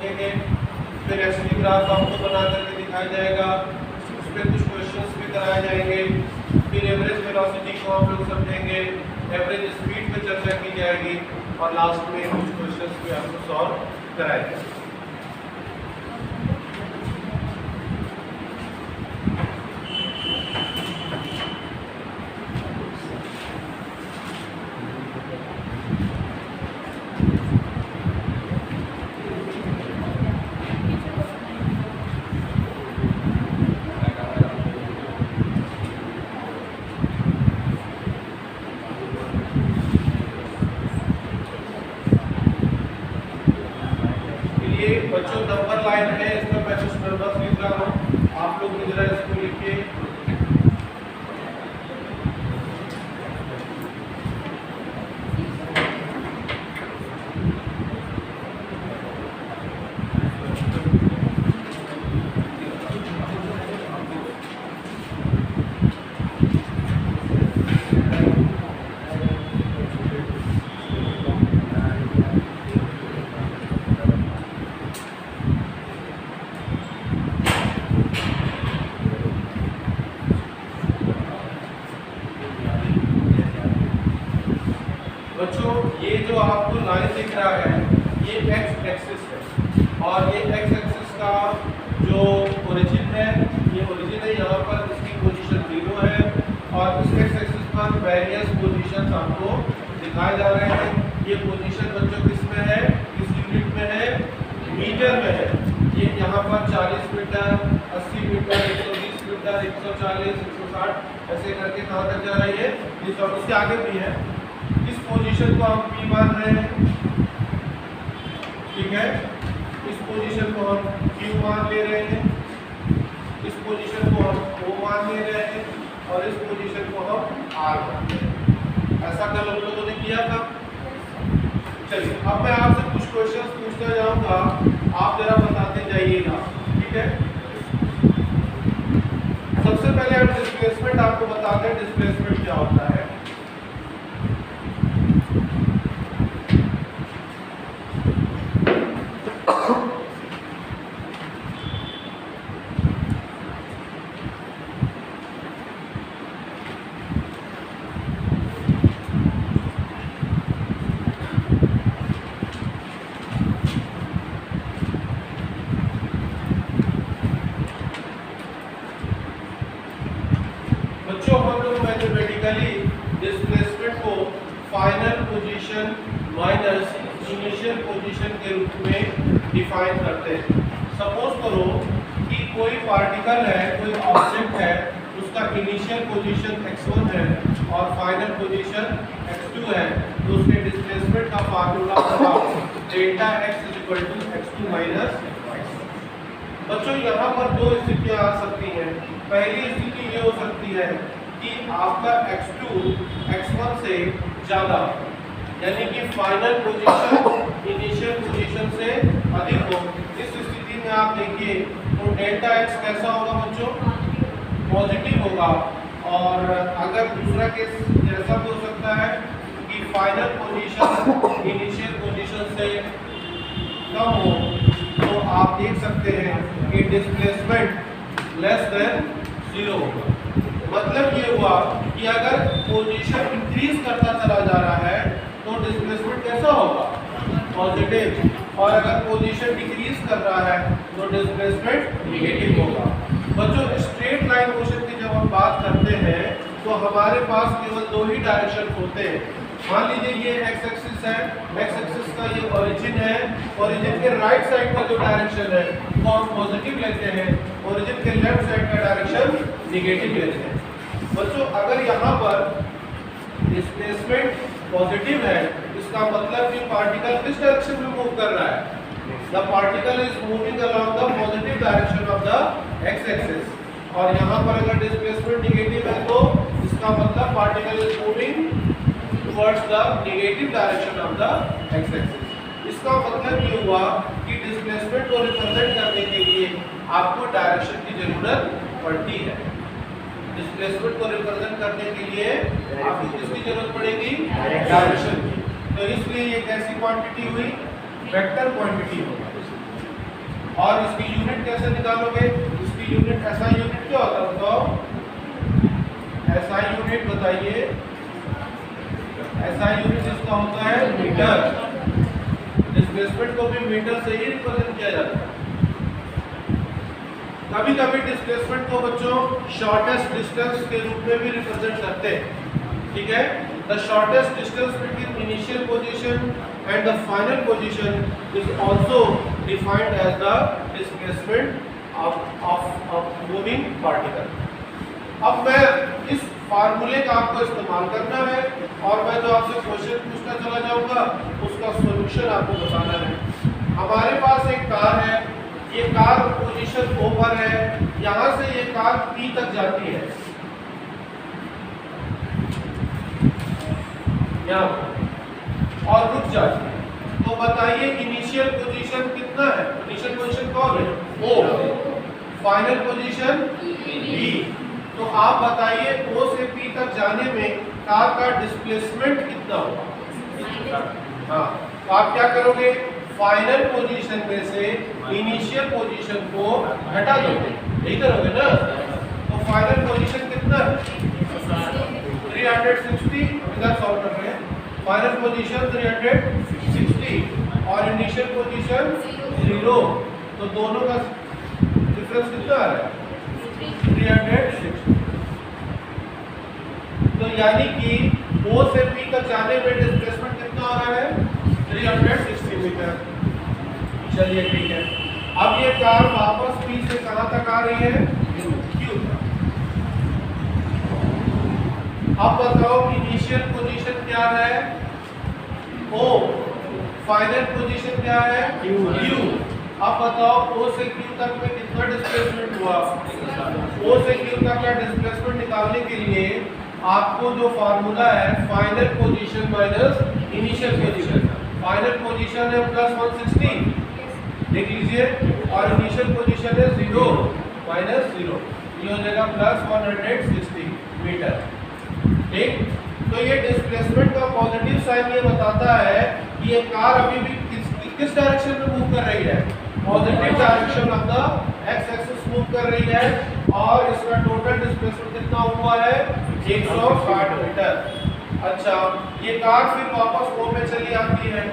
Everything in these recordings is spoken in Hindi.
ठीक है। फिर एक्चुअली ग्राफ आपको बना करके दिखाया जाएगा, उस पर कुछ क्वेश्चंस भी कराए जाएंगे। फिर एवरेज वेलोसिटी को आप लोग समझेंगे, एवरेज स्पीड पे चर्चा की जाएगी और लास्ट में कुछ क्वेश्चंस भी आपको सॉल्व कराए जाएंगे। बच्चों नंबर लाइन है, इसमें मैं कुछ नंबर्स लिख रहा हूँ, आप लोग भी जरा इसको लिखिए। बच्चों ये जो आपको लाइन दिख रहा है ये एक्स एक्सिस है, और ये एक्स एक्सिस का जो ओरिजिन है, ये ओरिजिन है, यहाँ पर इसकी पोजीशन 0 है और इस एक्स एक्सिस पर वेरियस पोजीशंस आपको दिखाए जा रहे हैं। ये पोजीशन बच्चों किस में है, किस यूनिट में है, मीटर में है। ये यहाँ पर 40 मीटर, 80 मीटर, 120 मीटर, 140, 160 ऐसे करके कहाँ तक जा रही है, इसके आगे भी है। इस पोजीशन को हम P मान रहे हैं, ठीक है। इस पोजीशन को हम Q मान ले रहे हैं, इस पोजीशन को हम O मान ले रहे हैं और इस पोजीशन को हम R मान ले रहे हैं। ऐसा कल हम लोगों ने किया था। चलिए अब मैं आपसे कुछ क्वेश्चंस पूछता जाऊंगा, आप जरा बताते जाइएगा, ठीक है। सबसे पहले हम डिस्प्लेसमेंट आपको बताते हैं, डिस्प्लेसमेंट क्या होता है। बच्चों हम लोग मैथमेटिकली डिस्प्लेसमेंट को final position minus initial position के रूप में डिफाइन करते हैं। सपोज करो कि कोई पार्टिकल है, कोई ऑब्जेक्ट है, उसका इनिशियल पोजीशन x1 है और फाइनल पोजीशन x2 है, तो उसके डिस्प्लेसमेंट का फार्मूला होगा delta x x2 minus x। बच्चों यहाँ पर दो स्थितियाँ आ सकती हैं। पहली स्थिति ये हो सकती है कि आपका x2 x1 से ज़्यादा, यानी कि फाइनल पोजीशन इनिशियल पोजीशन से अधिक हो। इस स्थिति में आप देखिए तो डेल्टा x कैसा होगा बच्चों, पॉजिटिव होगा। और अगर दूसरा केस जैसा भी हो सकता है कि फाइनल पोजीशन इनिशियल पोजीशन से कम हो, तो आप देख सकते हैं कि डिस्प्लेसमेंट लेस देन 0 होगा। मतलब ये हुआ कि अगर पोजीशन इंक्रीज करता चला जा रहा है तो डिस्प्लेसमेंट कैसा होगा, पॉजिटिव, और अगर पोजीशन डिक्रीज कर रहा है तो डिस्प्लेसमेंट नेगेटिव होगा। बच्चों स्ट्रेट लाइन मोशन की जब हम बात करते हैं तो हमारे पास केवल दो ही डायरेक्शन होते हैं। मान लीजिए ये एक्स एक्सिस है, एक्स एक्सिस का ये ओरिजिन है, ओरिजिन के राइट साइड का जो डायरेक्शन है वो हम पॉजिटिव लेते हैं, ओरिजिन के लेफ्ट साइड का डायरेक्शन नेगेटिव लेते हैं। बच्चों अगर यहाँ पर डिस्प्लेसमेंट पॉजिटिव है, इसका मतलब कि पार्टिकल किस डायरेक्शन में मूव कर रहा है, the particle is moving along the positive direction of the x axis. और यहाँ पर अगर डिस्प्लेसमेंट नेगेटिव है तो इसका मतलब particle is moving towards the negative direction of the x axis. इसका मतलब ये हुआ कि डिस्प्लेसमेंट को रिप्रेजेंट करने के लिए आपको डायरेक्शन की जरूरत पड़ती है। डिस्प्लेसमेंट को रिप्रेजेंट करने के लिए आपको किसकी जरूरत पड़ेगी, डायरेक्शन की। तो इसलिए ये कैसी क्वांटिटी हुई, वेक्टर क्वांटिटी होगी। और इसकी यूनिट कैसे निकालोगे? इसकी यूनिट ऐसा यूनिट क्या होता है बताओ? ऐसा यूनिट बताइए। ऐसा यूनिट जिसका होता है मीटर। डिस्प्लेसमेंट को भी मीटर से ही रिप्रेजेंट किया जाता है। कभी कभी डिस्प्लेसमेंट को बच्चों शॉर्टेस्ट डिस्टेंस के रूप में भी रिप्रेजेंट करते हैं, ठीक है। The shortest distance between initial position and the final position is also defined as the displacement of moving particle. अब मैं इस फार्मूले का आपको इस्तेमाल करना है और मैं जो आपसे क्वेश्चन पूछना चला जाऊंगा उसका सॉल्यूशन आपको बताना है। हमारे पास एक कार है, ये कार पोजीशन O पर है, यहाँ से ये कार P तक जाती है, यहाँ और रुक जाती है। तो बताइए इनिशियल पोजीशन कितना है? इनिशियल पोजीशन कौन है? O। Final position B। तो आप बताइए O से P तक जाने में कार का डिस्प्लेसमेंट कितना होगा? हाँ, तो आप क्या करोगे? फाइनल पोजीशन में से इनिशियल पोजीशन को हटा दोगे, यही करोगे ना। तो फाइनल पोजीशन कितना है? 360। इधर सॉल्व कर रहे हैं। फाइनल पोजीशन 360 और इनिशियल पोजीशन 0। तो दोनों का डिफरेंस कितना आ रहा है? 360। तो यानी कि O से P तक जाने में डिस्प्लेसमेंट कितना आ रहा है? 360 मीटर। चलिए ठीक है। अब ये कार वापस P से कहां तक आ रही है? Q तक। अब बताओ इनिशियल पोजीशन क्या है? O। फाइनल पोजीशन क्या है? Q। अब बताओ O से Q तक में कितना डिस्प्लेसमेंट हुआ? O से Q तक का डिस्प्लेसमेंट निकालने के लिए आपको जो फार्मूला है final position minus initial position. Final position है +160, देख लीजिए, और इनिशियल पोजीशन है 0 माइनस 0, ये हो जाएगा +160 मीटर। ठीक, तो ये डिस्प्लेसमेंट का पॉजिटिव साइन ये बताता है कि ये कार अभी भी किस डायरेक्शन में मूव कर रही है? Positive direction of the x axis move कर रही है और इसका टोटल डिस्प्लेसमेंट कितना हुआ है? 160 मीटर। अच्छा, ये कार फिर वापस O में चली आती है।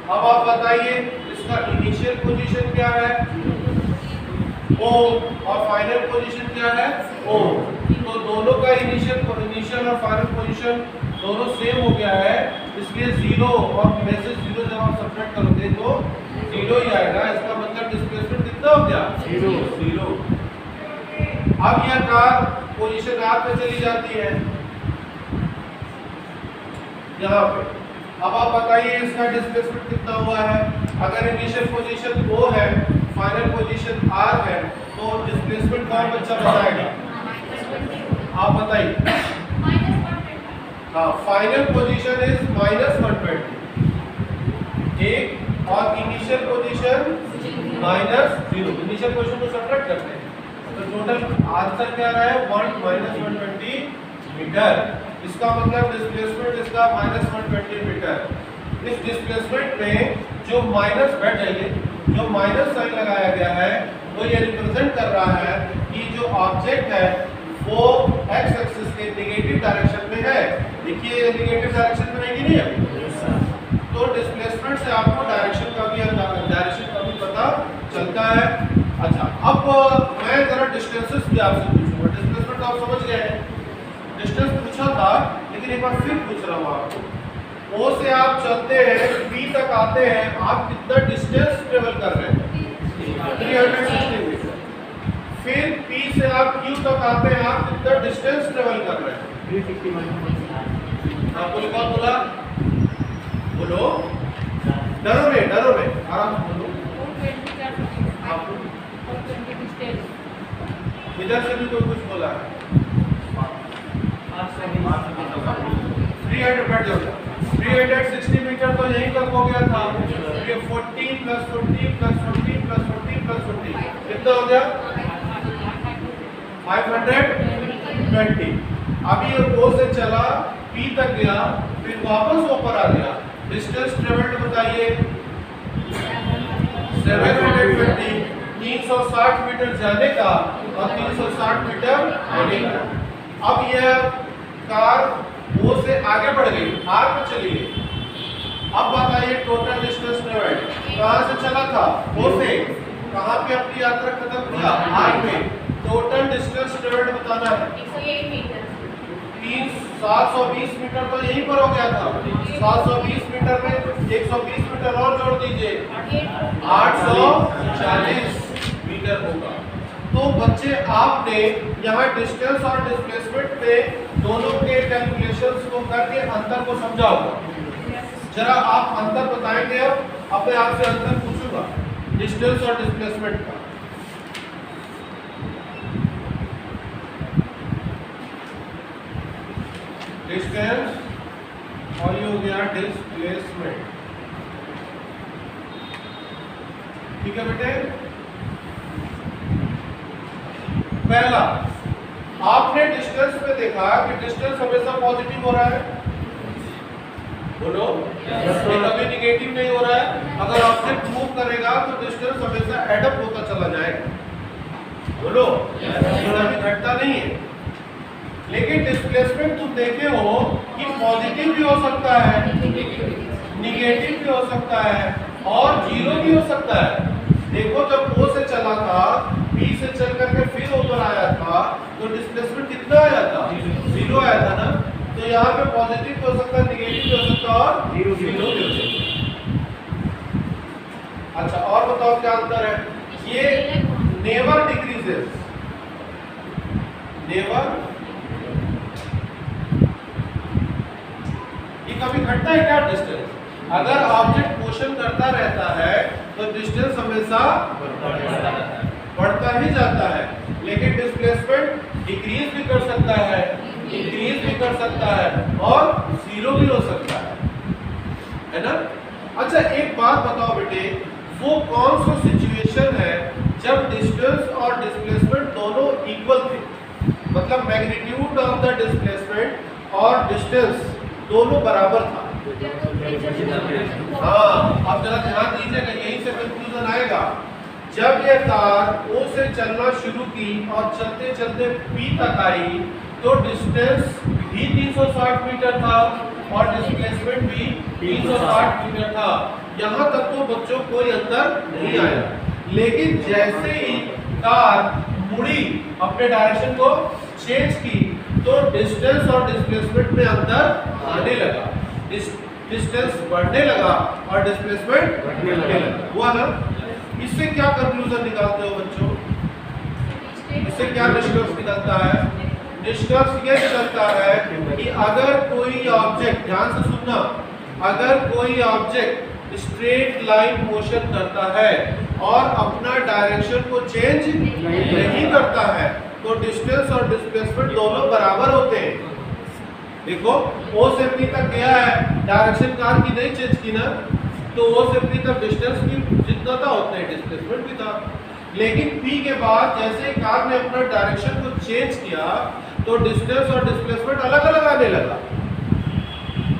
अब आप बताइए इसका इनिशियल पोजीशन क्या है? O और फाइनल पोजीशन क्या है? O। तो दोनों का इनिशियल और फाइनल पोजीशन दोनों सेम हो गया है, इसलिए 0 और में से 0 जब आप सब्ट्रैक्ट करोगे तो 0 ही आएगा। इसका मतलब डिस्प्लेसमेंट कितना हो गया? 0। अब यह कार पोजीशन R पे चली जाती है, यहाँ पे। अब आप बताइए इसका डिस्प्लेसमेंट कितना हुआ है? अगर इनिशियल पोजीशन O है, फाइनल पोजीशन R है, तो डिस्प्लेसमेंट कौन बच्चा बताएगा? आप बताइए। हाँ, फाइनल पोजीशन इज -120, ठीक, और इनिशियल पोजीशन -0। इनिशियल पोजीशन को सब्ट्रैक्ट करते हैं तो टोटल आंसर क्या रहा है? 120 मीटर। इसका मतलब डिस्प्लेसमेंट इसका -120 मीटर। इस डिस्प्लेसमेंट में जो माइनस बैठ जाइए, जो माइनस साइन लगाया गया है वो ये रिप्रेजेंट कर रहा है कि जो ऑब्जेक्ट है वो एक्स एक्सिस के नेगेटिव डायरेक्शन में है। देखिए नेगेटिव डायरेक्शन में नहीं है, तो डिस्प्लेसमेंट से आपको डायरेक्शन का भी पता चलता है। अच्छा, अब मैं जरा डिस्टेंसेस भी आपसे पूछूंगा। डिस्प्लेसमेंट आप समझ गए हैं, डिस्टेंस पूछा था, लेकिन एक बार फिर पूछ रहा हूँ आपको। O से आप चलते हैं P तक आते हैं, आप कितना डिस्टेंस ट्रेवल कर रहे हैं? 360 मीटर। फिर P से आप Q तक आते हैं, आप कितना डिस्टेंस ट्रेवल कर रहे हैं? 360। हाँ, बोलो, कौन बोला? बोलो, डरो में आराम से बोलो। इधर से भी कोई कुछ बोला है? 300 बैठ जाओ। 360 मीटर तो यहीं तक हो गया था। ये 40 + 40 + 40 + 40 + 40 कितना हो गया? 520। अभी ये O से चला, P तक गया, फिर वापस ऊपर आ गया। डिस्टेंस ट्रेवल्ड बताइए। 720 360 मीटर जाने का और 360 मीटर आने का। अब यह कार O से आगे बढ़ गई, R पे चली गई। अब बताइए टोटल डिस्टेंस ट्रेवल्ड कहां से चला था? O से कहां पे अपनी यात्रा खत्म किया? R पे। टोटल डिस्टेंस ट्रेवल्ड बताना है 101 मीटर। 720 मीटर तो यहीं पर हो गया था। 720 मीटर में 120 मीटर और जोड़ दीजिए, 840 मीटर होगा। तो बच्चे आपने यहाँ डिस्टेंस और डिस्प्लेसमेंट में दोनों के कैलकुलेशंस को करके अंतर को समझा होगा। जरा आप अंतर बताएंगे। अब अपने आप से अंतर पूछूंगा डिस्टेंस और डिस्प्लेसमेंट का। डिस्टेंस और ये हो गया डिस्प्लेसमेंट। ठीक है बेटे। पहला, आपने डिस्टेंस में देखा कि डिस्टेंस हमेशा पॉजिटिव हो रहा है, बोलो, ये कभी निगेटिव नहीं हो रहा है। अगर ऑब्जेक्ट मूव करेगा तो डिस्टेंस हमेशा एड अप होता चला जाएगा, बोलो, कभी घटता नहीं है। लेकिन डिस्प्लेसमेंट तुम देखे हो कि पॉजिटिव भी हो सकता है, निगेटिव भी हो सकता है और जीरो भी हो सकता है। देखो जब O से चला था, B से चल करके फिर ऊपर आया था, तो डिस्प्लेसमेंट कितना आया था? जीरो आया था ना। तो यहाँ पे पॉजिटिव भी हो सकता है, निगेटिव भी हो सकता है और जीरो भी हो सकता है। अच्छा, और बताओ क्या अंतर है? ये नेवर डिक्रीजेस, नेवर, ये कभी घटता है क्या डिस्टेंस? अगर ऑब्जेक्ट मोशन करता रहता है तो डिस्टेंस हमेशा बढ़ता ही जाता है। लेकिन डिस्प्लेसमेंट डिक्रीज भी कर सकता है, इंक्रीज भी कर सकता है और जीरो भी हो सकता है ना। अच्छा, एक बात बताओ बेटे, वो कौन सा सिचुएशन है जब डिस्टेंस और डिस्प्लेसमेंट दोनों इक्वल थे? मतलब मैग्नीट्यूड ऑफ द डिस्प्लेसमेंट और डिस्टेंस दोनों बराबर था। हाँ, अब जरा ध्यान दीजिएगा, यहीं से कंक्लूजन आएगा। जब ये कार O से चलना शुरू की और चलते चलते P तक आई तो डिस्टेंस भी 360 मीटर था और डिस्प्लेसमेंट भी 360 मीटर था। यहाँ तक तो बच्चों कोई अंतर नहीं आया। लेकिन जैसे ही कार मुड़ी, अपने डायरेक्शन को चेंज की, तो डिस्टेंस और डिस्प्लेसमेंट में अंतर आने लगा, डिस्टेंस बढ़ने लगा और डिस्प्लेसमेंट घटने लगा। हुआ ना? इससे क्या कंक्लूजन निकालते हो बच्चों? इससे क्या निष्कर्ष निकलता है? निष्कर्ष ये निकलता है कि अगर कोई ऑब्जेक्ट, ध्यान से सुनना, अगर कोई ऑब्जेक्ट स्ट्रेट लाइन मोशन करता है और अपना डायरेक्शन को चेंज नहीं करता है तो डिस्टेंस और डिस्प्लेसमेंट दोनों बराबर होते हैं। देखो O से P तक गया है, डायरेक्शन कार की नहीं चेंज की ना, तो O से P तक डिस्टेंस भी जितना था उतना ही डिस्प्लेसमेंट भी था। लेकिन P के बाद जैसे कार ने अपना डायरेक्शन को चेंज किया तो डिस्टेंस और डिस्प्लेसमेंट अलग अलग आने लगा,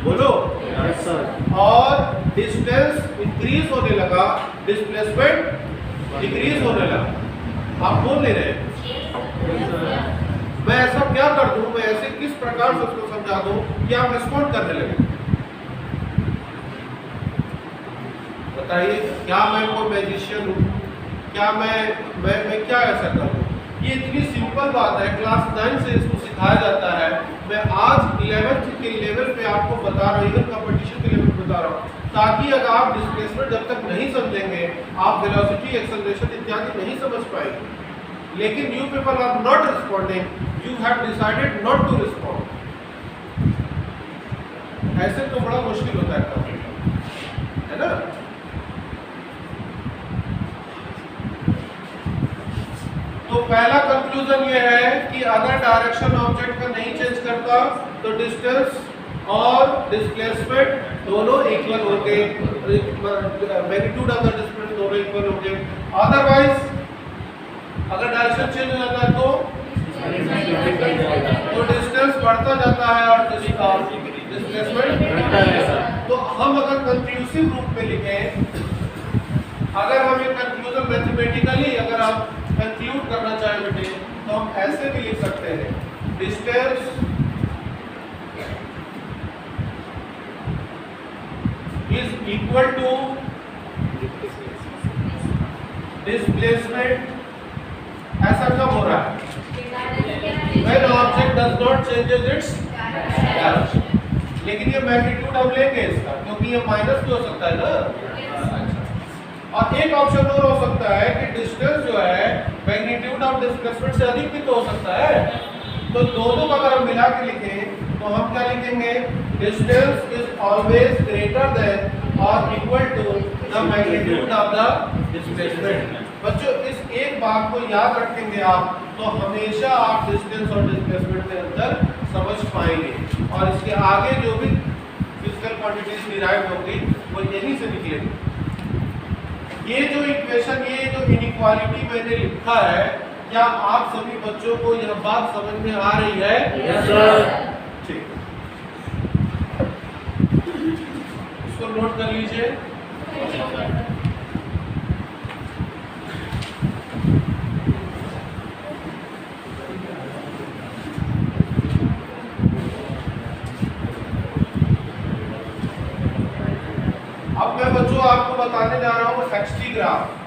बोलो। yes, और डिस्टेंस इंक्रीज होने लगा, डिस्प्लेसमेंट डिक्रीज होने लगा। आप बोल नहीं रहे? मैं ऐसा क्या कर दूं, मैं ऐसे किस प्रकार से उसको समझा दूं कि आप रिस्पॉन्ड करने लगे? बताइए, क्या मैं कोई मैजिशियन हूं? क्या मैं क्या ऐसा कर दूं? ये इतनी सिंपल बात है, क्लास 9 से इसको सिखाया जाता है। मैं आज 11th के लेवल पे आपको बता रहा हूँ, इवन कंपटीशन के लेवल पे बता रहा हूँ, ताकि अगर आप डिस्प्लेसमेंट जब तक नहीं समझेंगे, आप वेलोसिटी, एक्सेलरेशन इत्यादि नहीं समझ पाएंगे। लेकिन you people are not responding, you have decided not to respond। ऐसे तो बड़ा मुश्किल होता है काम, है ना। तो पहला कंक्लूजन ये है कि अगर डायरेक्शन ऑब्जेक्ट का नहीं चेंज करता तो डिस्टेंस और डिस्प्लेसमेंट दोनों इक्वल होंगे, मैग्नीट्यूड ऑफ द डिस्प्लेसमेंट दोनों इक्वल होंगे। अदरवाइज अगर डायरेक्शन चेंज हो जाता है तो डिस्टेंस बढ़ता जाता है और डिस्प्लेसमेंट घटता जाता है। तो हम अगर कंक्लूसिव रूप में लिखें अगर हम ये कंक्लूजन मैथमेटिकली अगर आप कंक्लूड करना चाहें बेटे तो हम ऐसे भी लिख सकते हैं distance is equal to displacement. ऐसा कब हो रहा है? When object does not changes its direction। लेकिन ये मैग्नीट्यूड हम लेंगे इसका क्योंकि ये माइनस भी हो सकता है ना। और एक ऑप्शन और हो सकता है कि डिस्टेंस जो है मैग्नीट्यूड ऑफ डिस्प्लेसमेंट से अधिक भी तो हो सकता है। तो दोनों को अगर हम मिला के लिखें तो हम क्या लिखेंगे? Distance is always greater than और equal to the magnitude of the displacement. बच्चों इस एक बात को याद रखेंगे आप तो हमेशा आप डिस्टेंस और डिस्प्लेसमेंट के अंदर समझ पाएंगे और इसके आगे जो भी फिजिकल क्वांटिटीज डिराइव होंगी वो यहीं से निकलेंगे। ये जो इक्वेशन ये जो इनइक्वालिटी मैंने लिखा है क्या आप सभी बच्चों को यह बात समझ में आ रही है? Yes sir. ठीक, इसको नोट कर लीजिए। अब मैं बच्चों आपको बताने जा रहा हूं XT ग्राफ।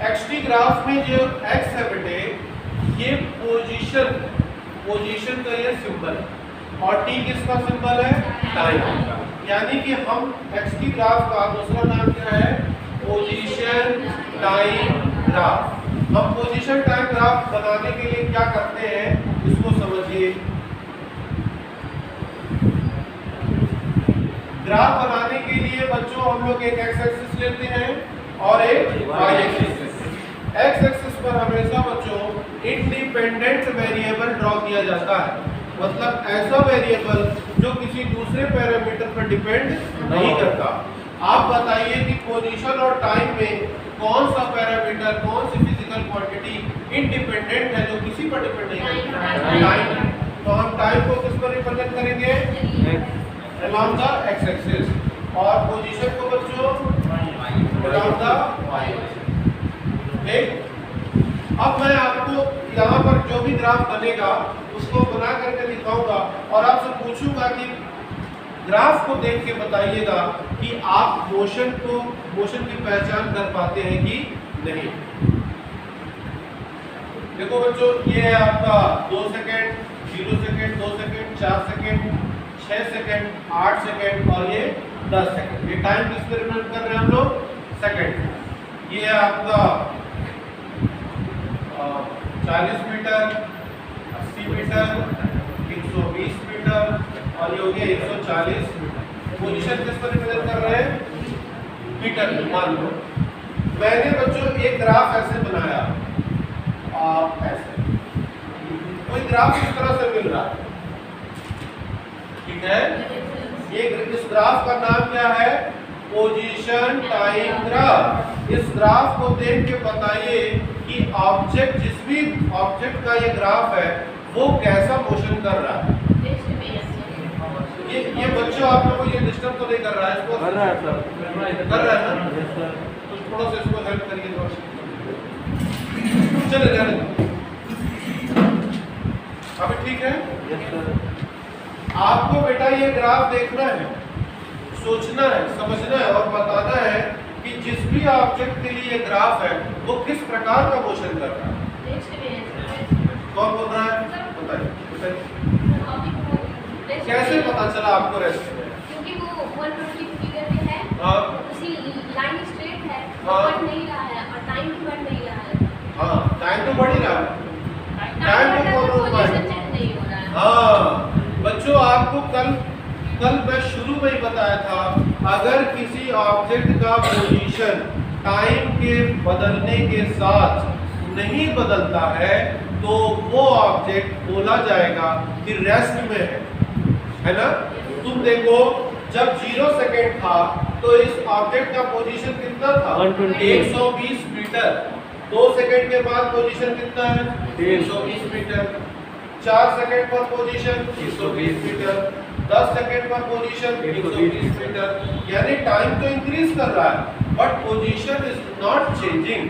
XT ग्राफ में जो X है बेटे ये पोजीशन का ये सिंबल है और T किसका सिंबल है? टाइम। यानी कि हम XT ग्राफ का दूसरा नाम क्या है? Position time graph. हम पोजीशन टाइम ग्राफ बनाने के लिए क्या करते हैं इसको समझिए। ग्राफ बनाने के लिए बच्चों हम लोग एक एक्स एक्सिस लेते हैं और एक वाई एक्सिस। एक्स एक्सिस पर हमेशा बच्चों इंडिपेंडेंट वेरिएबल ड्रॉ किया जाता है, मतलब ऐसा वेरिएबल जो किसी दूसरे पैरामीटर पर डिपेंड नहीं करता। आप बताइए कि पोजीशन और टाइम में कौन सा पैरामीटर, कौन सी फिजिकल क्वांटिटी इंडिपेंडेंट है जो किसी पर डिपेंड नहीं करता? टाइम। तो हम टाइम को किस पर रिप्रेजेंट करेंगे? along the x axis और पोजीशन को बच्चों along the y axis। ठीक, अब मैं आपको यहाँ पर जो भी ग्राफ बनेगा उसको बना करके दिखाऊंगा और आपसे पूछूंगा कि ग्राफ को देख के बताइएगा कि आप मोशन की पहचान कर पाते हैं कि नहीं। देखो बच्चों ये है आपका 2 second, 0 second, 2 second, 4 second, 6 second, 8 second और ये 10 सेकेंड। ये टाइम किस पे रिप्रेजेंट कर रहे हैं हम लोग? सेकेंड। ये है आपका 40 मीटर, 80 मीटर, 120 मीटर और ये हो गया 140 मीटर। पोजीशन किस पर रिप्रेजेंट कर रहे हैं? मीटर में। मान लो मैंने बच्चों एक ग्राफ ऐसे बनाया, ऐसे कोई ग्राफ इस तरह से मिल रहा है, ठीक है? ये इस ग्राफ का नाम क्या है? Position time graph. इस ग्राफ को देख के बताइए कि ऑब्जेक्ट, जिस भी ऑब्जेक्ट का ये ग्राफ है वो कैसा मोशन कर रहा है। ये बच्चों आप लोगों को ये डिस्टर्ब तो नहीं कर रहा है? इसको कर रहा है सर। कर रहा है ना? Yes sir. तो थोड़ा सा इसको हेल्प करिए थोड़ा। चले जाने अभी ठीक है? Yes sir. आपको बेटा ये ग्राफ देखना है, सोचना है, समझना है और बताना है कि जिस भी ऑब्जेक्ट के लिए ये ग्राफ है वो किस प्रकार का मोशन कर रहा है। कौन बोल रहा है? बताइए। कैसे पता चला आपको रेस्ट में? क्योंकि वो 120 फिगर में है। हाँ। उसी लाइन स्ट्रेट है, हाँ। बढ़ नहीं रहा है और टाइम भी बढ़ नहीं रहा है। हाँ, टाइम तो बढ़ ही रहा है। टाइम को कौन रोक पोजीशन चेंज नहीं हो रहा है। हाँ बच्चों, आपको कल मैं शुरू में ही बताया था, अगर किसी ऑब्जेक्ट का पोजीशन टाइम के बदलने के साथ नहीं बदलता है तो वो ऑब्जेक्ट बोला जाएगा कि रेस्ट में है ना? तुम देखो जब 0 सेकेंड था तो इस ऑब्जेक्ट का पोजीशन कितना था? 120 मीटर। 2 सेकेंड के बाद पोजीशन कितना है? 120 मीटर। 4 सेकंड पर पोजीशन 120 मीटर, 10 सेकंड पर पोजीशन 120 मीटर। यानी टाइम तो इंक्रीज कर रहा है but position is not changing.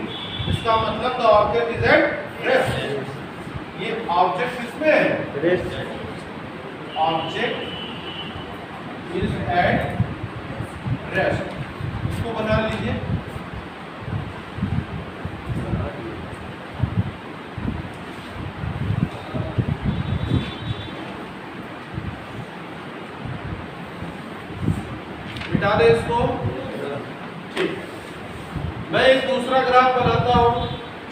इसका मतलब the object is at rest. ये ऑब्जेक्ट किसमें है? Rest. Object is at rest. इसको बना लीजिए। मिटा दे इसको। ठीक, मैं एक दूसरा ग्राफ बनाता हूं।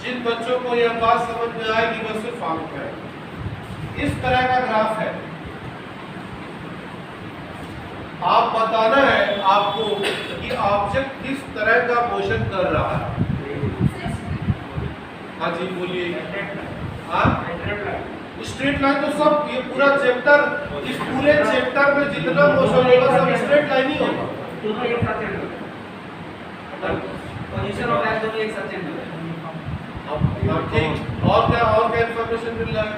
जिन बच्चों को यह बात समझ में आएगी वह सिर्फ आंख है। इस तरह का ग्राफ है। आप बताना है आपको कि ऑब्जेक्ट किस तरह का मोशन कर रहा है। हाँ जी बोलिए। हाँ, स्ट्रेट लाइन तो सब, ये पूरा चैप्टर, इस पूरे चैप्टर में जितना मोशन होगा सब स्ट्रेट लाइन ही होगा। दोनों एक साथ चेंज होगा। पोजीशन और टाइम दोनों एक साथ चेंज होगा। ठीक, और क्या इंफॉर्मेशन मिल रहा है?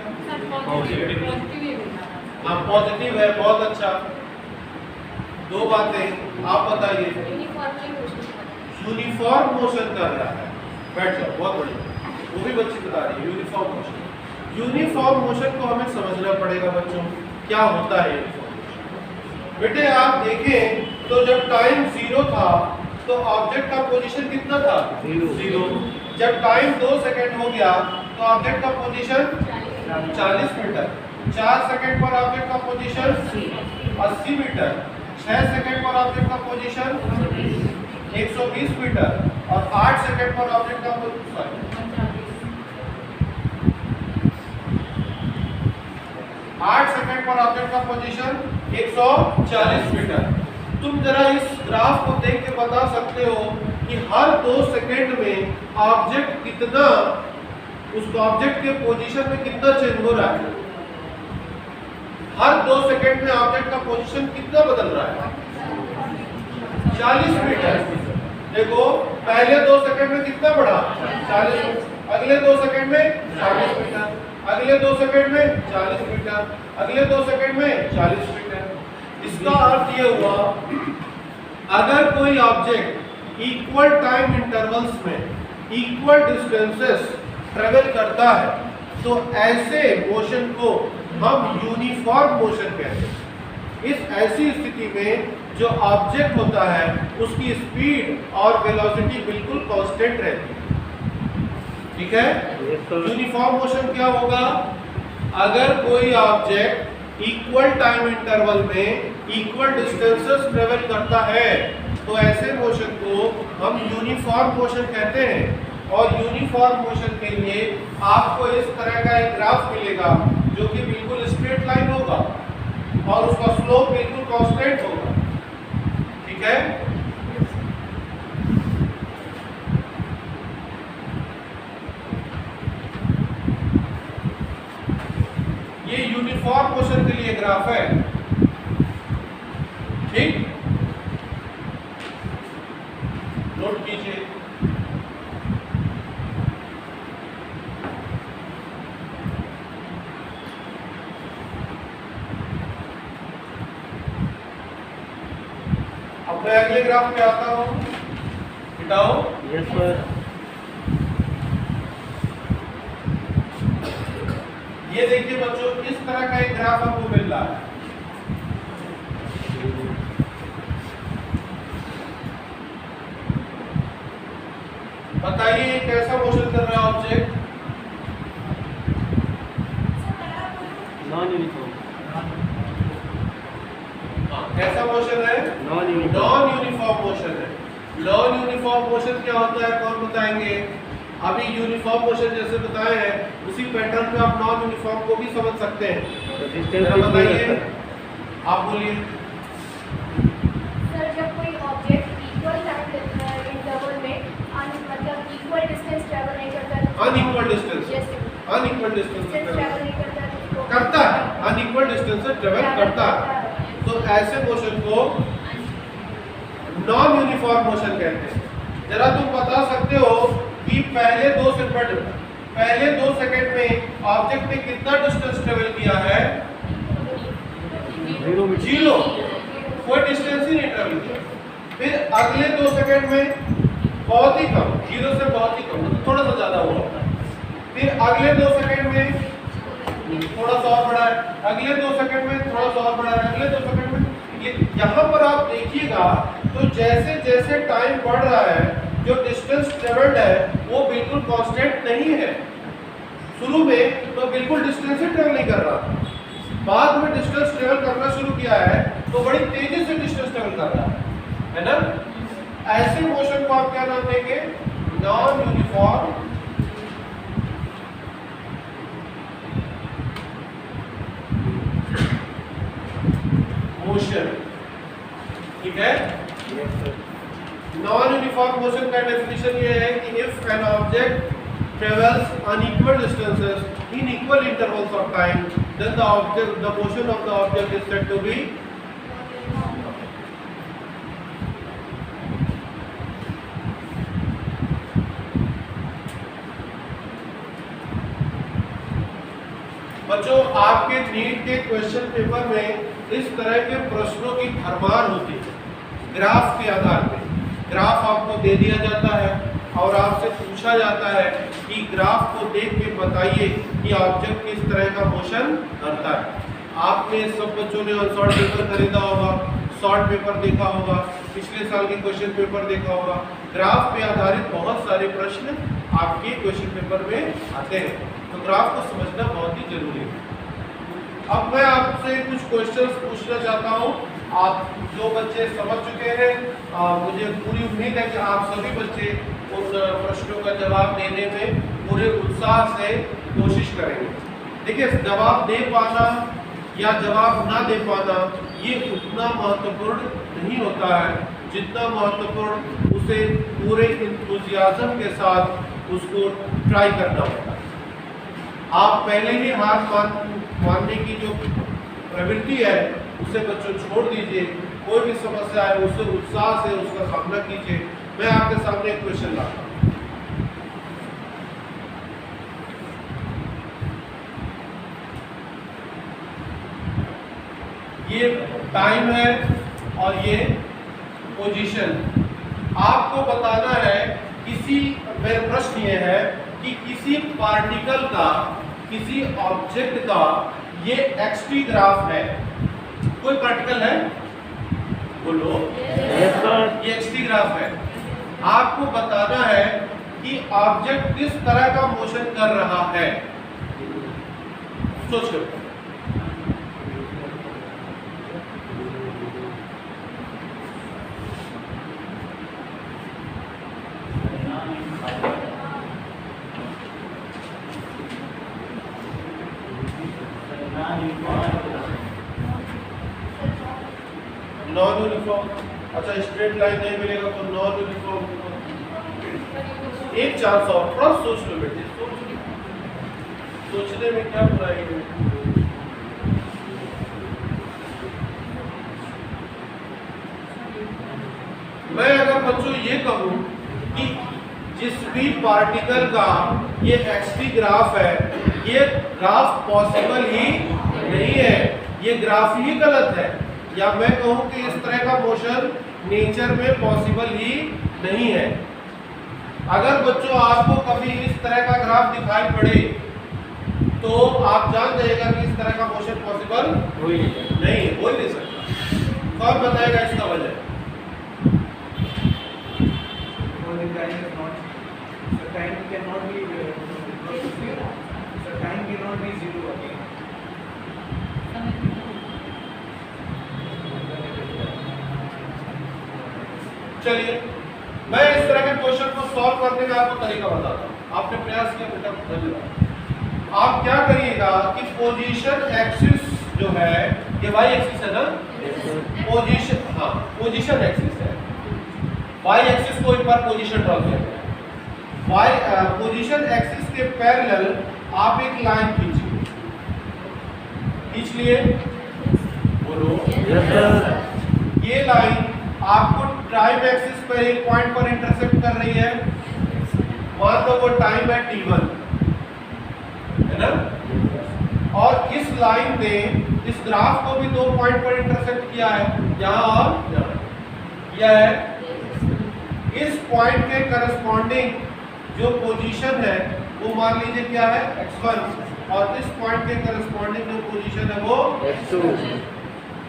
हाँ पॉजिटिव है, बहुत अच्छा। दो बातें आप बताइए। यूनिफॉर्म मोशन कर रहा है। बैठ जाओ, बहुत बढ़िया। वो भी बच्ची बता रही है यूनिफॉर्म मोशन। यूनिफॉर्म मोशन को हमें समझना पड़ेगा बच्चों, क्या होता है यूनिफॉर्म मोशन। बेटे आप देखें तो जब टाइम 0 था तो ऑब्जेक्ट का पोजीशन कितना था? 0। जब टाइम 2 सेकंड हो गया तो ऑब्जेक्ट का पोजीशन 40 मीटर। 4 सेकंड पर ऑब्जेक्ट का पोजीशन 80 मीटर। 6 सेकंड पर ऑब्जेक्ट का पोजीशन 120 मीटर और 8 सेकंड पर ऑब्जेक्ट का पोजीशन 8 सेकंड पर ऑब्जेक्ट का पोजीशन 140 मीटर। तुम जरा इस ग्राफ को देख के बता सकते हो कि हर 2 सेकंड में ऑब्जेक्ट कितना, उस ऑब्जेक्ट के पोजीशन में कितना चेंज हो रहा है। हर 2 सेकंड में ऑब्जेक्ट का पोजीशन कितना बदल रहा है? 40 मीटर। देखो पहले 2 सेकंड में कितना बढ़ा? 40 मीटर। अगले 2 सेकंड में 40 मीटर। अगले 2 सेकंड में 40 मीटर। अगले 2 सेकंड में 40 मीटर। इसका अर्थ ये हुआ अगर कोई ऑब्जेक्ट इक्वल टाइम इंटरवल्स में इक्वल डिस्टेंसेस ट्रेवल करता है तो ऐसे मोशन को हम यूनिफॉर्म मोशन कहते हैं। इस ऐसी स्थिति में जो ऑब्जेक्ट होता है उसकी स्पीड और वेलोसिटी बिल्कुल कांस्टेंट रहती है। ठीक है? यूनिफॉर्म मोशन क्या होगा? अगर कोई ऑब्जेक्ट इक्वल टाइम इंटरवल में इक्वल डिस्टेंसेस ट्रेवल करता है तो ऐसे मोशन को हम यूनिफॉर्म मोशन कहते हैं। और यूनिफॉर्म मोशन के लिए आपको इस तरह का एक ग्राफ मिलेगा जो कि बिल्कुल स्ट्रेट लाइन होगा और उसका स्लोप बिल्कुल कांस्टेंट होगा। ठीक है? ये यूनिफॉर्म मोशन के लिए ग्राफ है। ठीक, नोट कीजिए। अब मैं अगले ग्राफ पे आता हूं। मिटाओ। Yes sir. ये देखिए बच्चों, इस तरह का एक ग्राफ आपको मिल रहा है। बताइए ये कैसा मोशन कर रहा है ऑब्जेक्ट? Non uniform. कैसा मोशन है? Non uniform. Non uniform motion है। नॉन यूनिफॉर्म मोशन क्या होता है, कौन बताएंगे? अभी यूनिफॉर्म मोशन जैसे बताए हैं उसी पैटर्न में आप नॉन यूनिफॉर्म को भी समझ सकते हैं। बताइए, आप बोलिए। सर जब कोई ऑब्जेक्ट इक्वल टाइम इंटरवल में मतलब इक्वल डिस्टेंस ट्रैवल नहीं करता, unequal distance, yes unequal distance travel नहीं करता तो करता है, अनइक्वल डिस्टेंस से ट्रेवल करता है तो ऐसे मोशन को नॉन यूनिफॉर्म मोशन कहते हैं। जरा तुम बता सकते हो कि पहले पहले 2 सेकंड में ऑब्जेक्ट ने कितना डिस्टेंस ट्रेवल किया है? 0, कोई डिस्टेंस ही नहीं ट्रेवल किया। फिर अगले 2 सेकंड में बहुत ही कम, 0 से बहुत ही कम, थोड़ा सा ज्यादा हुआ। फिर अगले 2 सेकंड में थोड़ा सा और बढ़ा है, अगले 2 सेकंड में थोड़ा सा और बढ़ा है, अगले 2 सेकंड में। ये यहाँ पर आप देखिएगा तो जैसे जैसे टाइम बढ़ रहा है, जो डिस्टेंस ट्रेवल्ड है वो बिल्कुल कांस्टेंट नहीं है। शुरू में तो बिल्कुल डिस्टेंस ही ट्रेवल नहीं कर रहा, बाद में डिस्टेंस ट्रेवल करना शुरू किया है तो बड़ी तेजी से डिस्टेंस ट्रेवल कर रहा है ना। ऐसे मोशन को आप क्या नाम देंगे? Non uniform motion. ठीक है, नॉन यूनिफॉर्म मोशन का डेफिनेशन ये है कि if an object travels unequal distances in equal intervals of time, then the motion of the object is said to be बच्चों, आपके नीट के क्वेश्चन पेपर में इस तरह के प्रश्नों की भरमार होती है। ग्राफ के आधार पर ग्राफ आपको दे दिया जाता है और आपसे पूछा जाता है कि ग्राफ को देख के बताइए कि ऑब्जेक्ट किस तरह का मोशन करता है। आपने सब बच्चों ने शॉर्ट पेपर खरीदा होगा, शॉर्ट पेपर देखा होगा, पिछले साल के क्वेश्चन पेपर देखा होगा। ग्राफ पे आधारित बहुत सारे प्रश्न आपके क्वेश्चन पेपर में आते हैं, तो ग्राफ को समझना बहुत ही जरूरी है। अब मैं आपसे कुछ क्वेश्चंस पूछना चाहता हूँ। आप जो बच्चे समझ चुके हैं, मुझे पूरी उम्मीद है कि आप सभी बच्चे उन प्रश्नों का जवाब देने में पूरे उत्साह से कोशिश करेंगे। देखिए, जवाब दे पाना या जवाब ना दे पाना ये उतना महत्वपूर्ण नहीं होता है जितना महत्वपूर्ण उसे पूरे इंथुजियाज्म के साथ उसको ट्राई करना होता है। आप पहले ही हार मानने की जो प्रवृत्ति है उसे बच्चों छोड़ दीजिए। कोई भी समस्या है उसे उत्साह से उसका सामना कीजिए। मैं आपके सामने एक क्वेश्चन लाता हूँ। ये टाइम है और ये पोजीशन। आपको बताना है मेरा प्रश्न ये है कि किसी पार्टिकल का, किसी ऑब्जेक्ट का ये एक्सटी ग्राफ है। कोई पार्टिकल है? बोलो। ये एक्सटी ग्राफ है। आपको बताना है कि ऑब्जेक्ट किस तरह का मोशन कर रहा है। सोच लो। Non uniform. अच्छा, स्ट्रेट लाइन नहीं मिलेगा तो नॉन यूनिफॉर्म। एक चांस और, थोड़ा सोच लो बेटे, सोचने में क्या बुराई है। मैं अगर बच्चों ये कहूं कि जिस भी पार्टिकल का ये एक्सटी ग्राफ है, ये ग्राफ पॉसिबल ही नहीं है, ये ग्राफ ही गलत है, या मैं कहूं कि इस तरह का मोशन नेचर में पॉसिबल ही नहीं है। अगर बच्चों आपको कभी इस तरह का ग्राफ दिखाई पड़े तो आप जान जाइएगा कि इस तरह का मोशन पॉसिबल नहीं है, हो ही नहीं सकता। कौन बताएगा इसका वजह? चलिए, मैं इस तरह के क्वेश्चन को सॉल्व करने का आपको तरीका बताता हूँ। आपने प्रयास किया बेटा, धन्यवाद। आप क्या करिएगा कि पोजीशन एक्सिस जो है, ये वाई एक्सिस है ना, पोजीशन, हाँ पोजीशन एक्सिस है, वाई एक्सिस को एक बार पोजीशन ड्रॉ किया गया। वाई पोजीशन एक्सिस के पैरेलल आप एक लाइन खींचिए। खींच लिए? बोलो। ये लाइन आपको टाइम एक्सिस पर एक पॉइंट पर इंटरसेक्ट कर रही है। मान लो वो टाइम है t1, ना। और इस लाइन ने इस ग्राफ को भी 2 पॉइंट पर इंटरसेक्ट किया है, यहाँ और यहाँ किया है। इस पॉइंट के करस्पॉन्डिंग जो पोजीशन है वो मान लीजिए क्या है x1, और इस पॉइंट के करस्पॉन्डिंग जो पोजीशन है वो x2।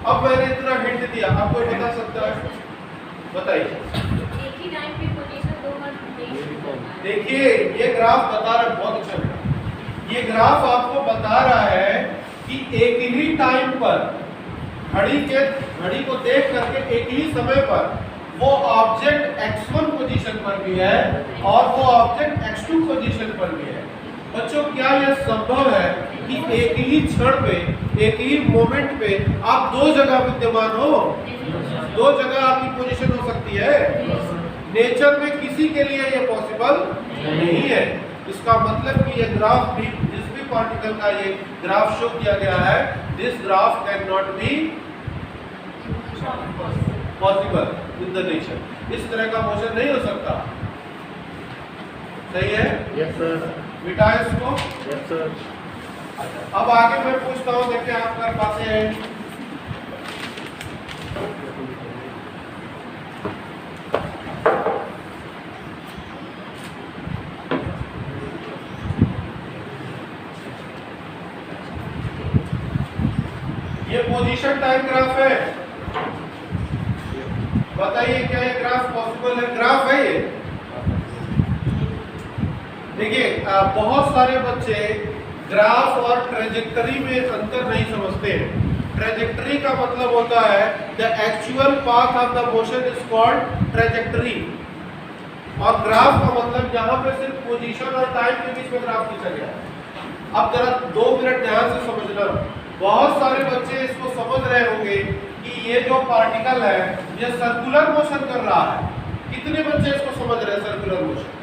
अब मैंने इतना हिंट दिया, आप कोई बता सकता है? बताइए। एक ही टाइम पे पोजीशन दो बार देखिए ये ग्राफ बता रहा है, बहुत अच्छा बेटा, ये ग्राफ आपको बता रहा है कि एक ही टाइम पर घड़ी को देख करके एक ही समय पर वो ऑब्जेक्ट x1 पोजीशन पर भी है और वो ऑब्जेक्ट x2 पोजीशन पर भी है। बच्चों क्या यह संभव है कि एक ही क्षण पे, एक ही मोमेंट पे आप दो जगह विद्यमान हो? दो जगह आपकी पोजीशन हो सकती है? नेचर में किसी के लिए ये पॉसिबल नहीं है। इसका मतलब कि ये ग्राफ भी, जिस भी पार्टिकल का ये ग्राफ शो किया गया है, this graph can not be possible in the nature. इस तरह का मोशन नहीं हो सकता। सही है? Yes sir. मिटाए इसको। Yes sir. अब आगे मैं पूछता हूँ, देखिए आप कर पाते हैं। ये पोजीशन टाइम ग्राफ है, बताइए क्या ये ग्राफ पॉसिबल है? ग्राफ है ये। देखिए बहुत सारे बच्चे ग्राफ और ट्रेजेक्टरी में अंतर नहीं समझते हैं। ट्रेजेक्टरी का मतलब होता है the actual path of the motion is called trajectory, और ग्राफ का मतलब यहाँ पे सिर्फ पोजीशन और टाइम के बीच में ग्राफ खींचा गया है। अब जरा 2 मिनट ध्यान से समझना। बहुत सारे बच्चे इसको समझ रहे होंगे कि ये जो पार्टिकल है ये सर्कुलर मोशन कर रहा है। कितने बच्चे इसको समझ रहे हैं सर्कुलर मोशन?